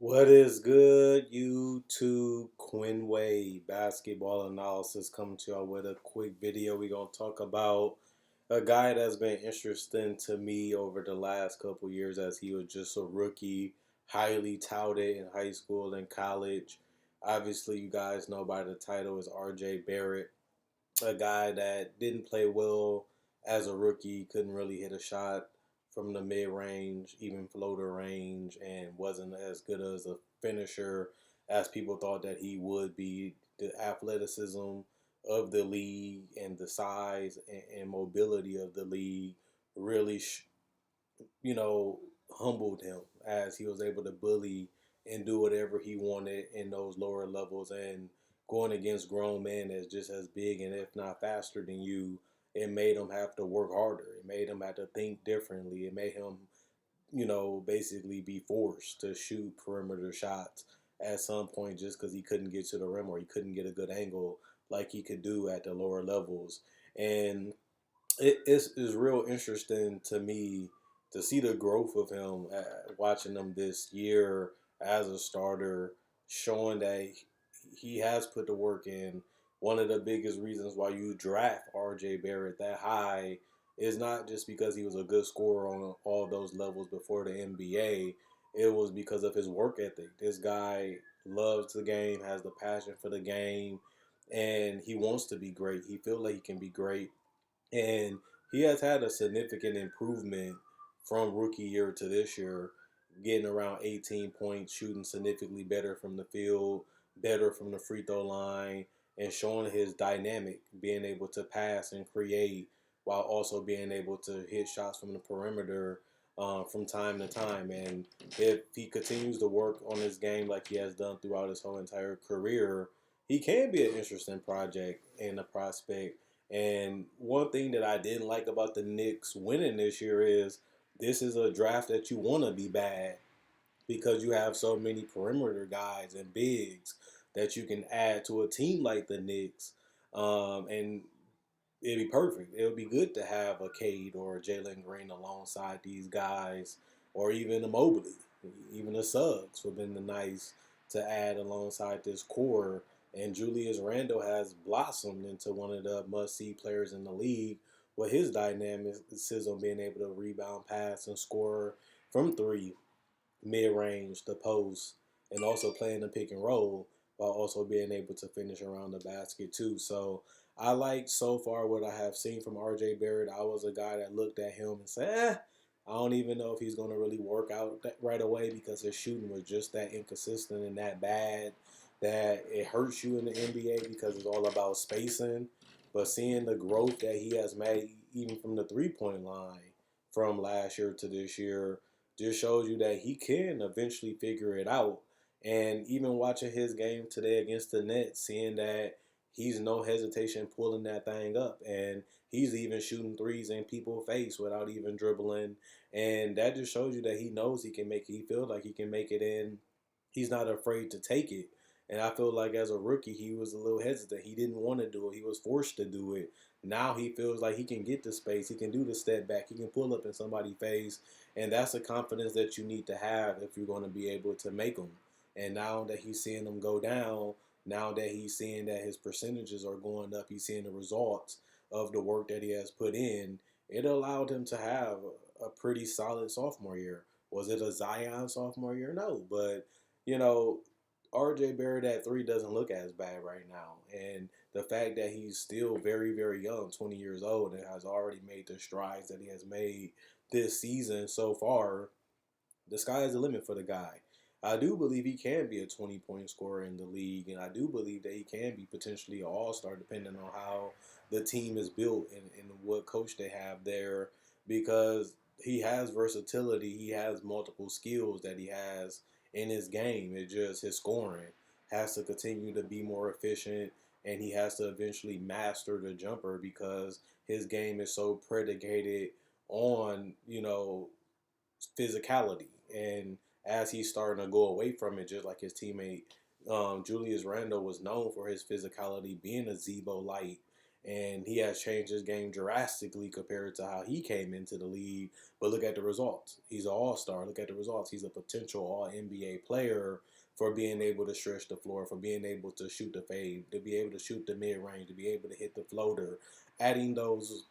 What is good, YouTube? Quinway basketball analysis coming to y'all with a quick video. We're gonna talk about a guy that's been interesting to me over the last couple years as he was just a rookie, highly touted in high school and college. Obviously, you guys know by the title is RJ Barrett, a guy that didn't play well as a rookie, couldn't really hit a shot from the mid range, even floater range, and wasn't as good as a finisher as people thought that he would be. The athleticism of the league and the size and mobility of the league really you know, humbled him as he was able to bully and do whatever he wanted in those lower levels and going against grown men that's just as big and if not faster than you. It made him have to work harder. It made him have to think differently. It made him, basically be forced to shoot perimeter shots at some point just because he couldn't get to the rim or he couldn't get a good angle like he could do at the lower levels. And it's real interesting to me to see the growth of him, watching him this year as a starter, showing that he has put the work in. One of the biggest reasons why you draft RJ Barrett that high is not just because he was a good scorer on all those levels before the NBA. It was because of his work ethic. This guy loves the game, has the passion for the game, and he wants to be great. He feels like he can be great, and he has had a significant improvement from rookie year to this year, getting around 18 points, shooting significantly better from the field, better from the free throw line, and showing his dynamic, being able to pass and create while also being able to hit shots from the perimeter from time to time. And if he continues to work on his game like he has done throughout his whole entire career, he can be an interesting project and a prospect. And one thing that I didn't like about the Knicks winning this year is this is a draft that you want to be bad because you have so many perimeter guys and bigs that you can add to a team like the Knicks. And it'd be perfect. It would be good to have a Cade or a Jalen Green alongside these guys, or even a Mobley, even a Suggs would have been nice to add alongside this core. And Julius Randle has blossomed into one of the must-see players in the league with his dynamicism, being able to rebound, pass, and score from three, mid-range, the post, and also playing the pick and roll while also being able to finish around the basket too. So I like so far what I have seen from RJ Barrett. I was a guy that looked at him and said, I don't even know if he's going to really work out right away because his shooting was just that inconsistent and that bad that it hurts you in the NBA because it's all about spacing. But seeing the growth that he has made, even from the 3 point line from last year to this year, just shows you that he can eventually figure it out. And even watching his game today against the Nets, seeing that he's no hesitation pulling that thing up, and he's even shooting threes in people's face without even dribbling, and that just shows you that he knows he can make it. He feels like he can make it, and he's not afraid to take it. And I feel like as a rookie, he was a little hesitant. He didn't want to do it. He was forced to do it. Now he feels like he can get the space. He can do the step back. He can pull up in somebody's face. And that's the confidence that you need to have if you're going to be able to make them. And now that he's seeing them go down, now that he's seeing that his percentages are going up, he's seeing the results of the work that he has put in, it allowed him to have a pretty solid sophomore year. Was it a Zion sophomore year? No. But, you know, RJ Barrett at three doesn't look as bad right now. And the fact that he's still very, very young, 20 years old, and has already made the strides that he has made this season so far, the sky is the limit for the guy. I do believe he can be a 20-point scorer in the league, and I do believe that he can be potentially an all star depending on how the team is built and what coach they have there because he has versatility. He has multiple skills that he has in his game. It's just his scoring has to continue to be more efficient, and he has to eventually master the jumper because his game is so predicated on, physicality. And as he's starting to go away from it, just like his teammate Julius Randle was known for his physicality, being a Zebo light. And he has changed his game drastically compared to how he came into the league. But look at the results. He's an all-star. Look at the results. He's a potential all-NBA player for being able to stretch the floor, for being able to shoot the fade, to be able to shoot the mid-range, to be able to hit the floater. Adding those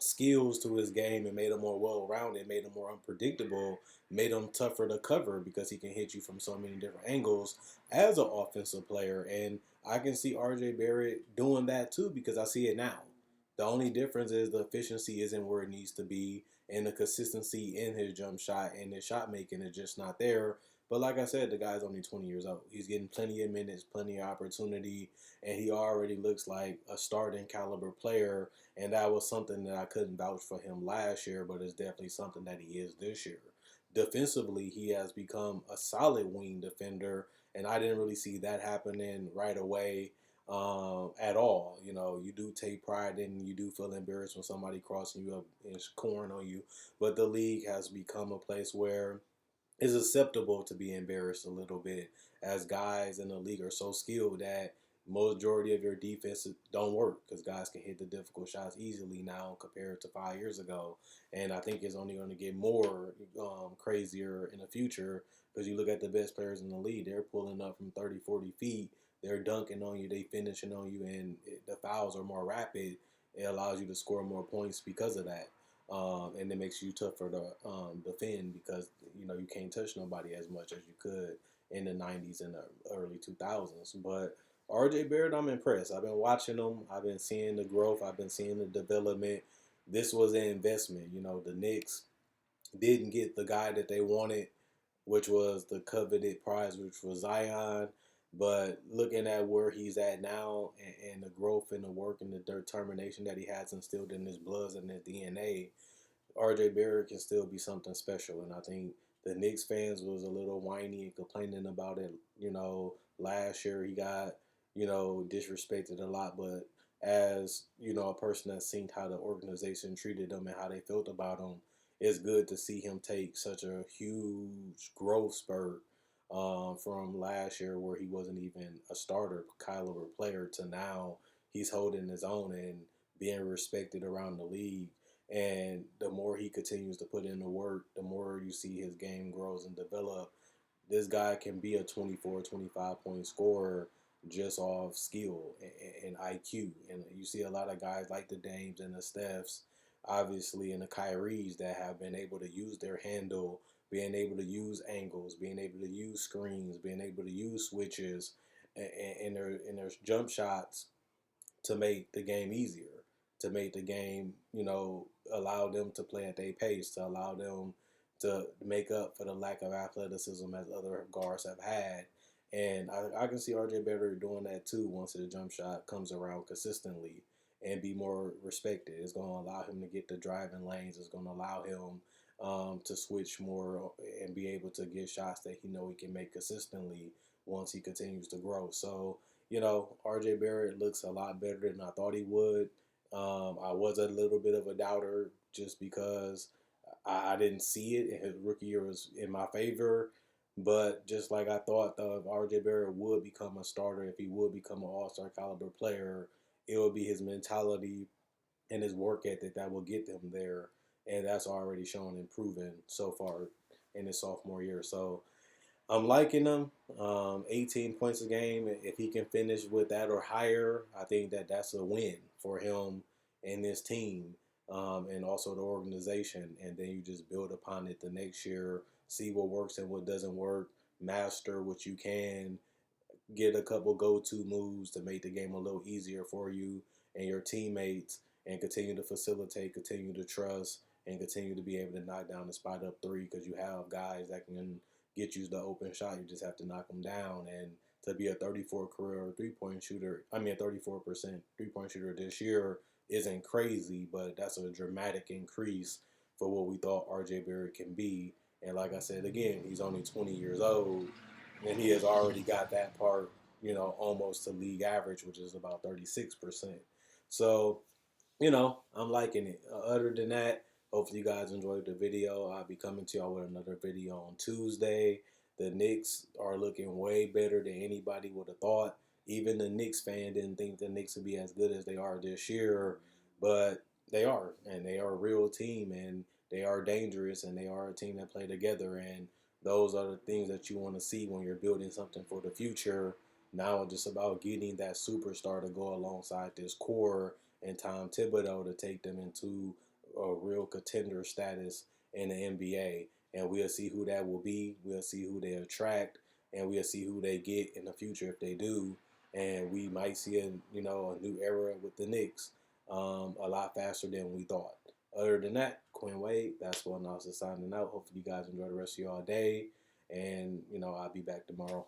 skills to his game and made him more well-rounded, made him more unpredictable, made him tougher to cover because he can hit you from so many different angles as an offensive player. And I can see RJ Barrett doing that too because I see it now. The only difference is the efficiency isn't where it needs to be, and the consistency in his jump shot and his shot making is just not there. But like I said, the guy's only 20 years old. He's getting plenty of minutes, plenty of opportunity, and he already looks like a starting caliber player. And that was something that I couldn't vouch for him last year, but it's definitely something that he is this year. Defensively, he has become a solid wing defender, and I didn't really see that happening right away at all. You know, you do take pride in, you do feel embarrassed when somebody crossing you up and scoring on you, but the league has become a place where it's acceptable to be embarrassed a little bit, as guys in the league are so skilled that majority of your defense don't work because guys can hit the difficult shots easily now compared to 5 years ago. And I think it's only going to get more crazier in the future because you look at the best players in the league, they're pulling up from 30, 40 feet, they're dunking on you, they finishing on you, and the fouls are more rapid. It allows you to score more points because of that. And it makes you tougher to defend because you can't touch nobody as much as you could in the 90s and the early 2000s. But RJ Barrett, I'm impressed. I've been watching him. I've been seeing the growth. I've been seeing the development. This was an investment. The Knicks didn't get the guy that they wanted, which was the coveted prize, which was Zion. But looking at where he's at now and the growth and the work and the determination that he has instilled in his blood and his DNA, RJ Barrett can still be something special. And I think the Knicks fans was a little whiny and complaining about it. Last year he got, disrespected a lot. But as, a person that's seen how the organization treated him and how they felt about him, it's good to see him take such a huge growth spurt from last year where he wasn't even a starter caliber player to now he's holding his own and being respected around the league. And the more he continues to put in the work, the more you see his game grows and develop. This guy can be a 24, 25-point scorer just off skill and IQ. And you see a lot of guys like the Dames and the Stephs, obviously, and the Kyries that have been able to use their handle, being able to use angles, being able to use screens, being able to use switches and their jump shots to make the game easier, to make the game, allow them to play at their pace, to allow them to make up for the lack of athleticism as other guards have had. And I can see RJ Barrett doing that too once the jump shot comes around consistently and be more respected. It's going to allow him to get the driving lanes. It's going to allow him to switch more and be able to get shots that he can make consistently once he continues to grow. So RJ Barrett looks a lot better than I thought he would. I was a little bit of a doubter just because I didn't see it, and his rookie year was in my favor. But just like I thought, if RJ Barrett would become a starter, if he would become an All-Star caliber player, it would be his mentality and his work ethic that will get him there, and that's already shown and proven so far in his sophomore year. So I'm liking him. 18 points a game. If he can finish with that or higher, I think that's a win for him and his team, and also the organization. And then you just build upon it the next year, see what works and what doesn't work, master what you can, get a couple go-to moves to make the game a little easier for you and your teammates, and continue to facilitate, continue to trust, and continue to be able to knock down the spot up three because you have guys that can get you the open shot. You just have to knock them down. And to be a 34 career three-point shooter, a 34% three-point shooter this year isn't crazy, but that's a dramatic increase for what we thought RJ Barrett can be. And like I said, again, he's only 20 years old, and he has already got that part, almost to league average, which is about 36%. So, I'm liking it. Other than that, hopefully you guys enjoyed the video. I'll be coming to y'all with another video on Tuesday. The Knicks are looking way better than anybody would have thought. Even the Knicks fan didn't think the Knicks would be as good as they are this year, but they are, and they are a real team, and they are dangerous, and they are a team that play together, and those are the things that you want to see when you're building something for the future. Now it's just about getting that superstar to go alongside this core and Tom Thibodeau to take them into a real contender status in the NBA. And we'll see who that will be. We'll see who they attract, and we'll see who they get in the future if they do. And we might see a new era with the Knicks a lot faster than we thought. Other than that, Quinn Wade, basketball analysis signing out. Hopefully you guys enjoy the rest of your day, and I'll be back tomorrow.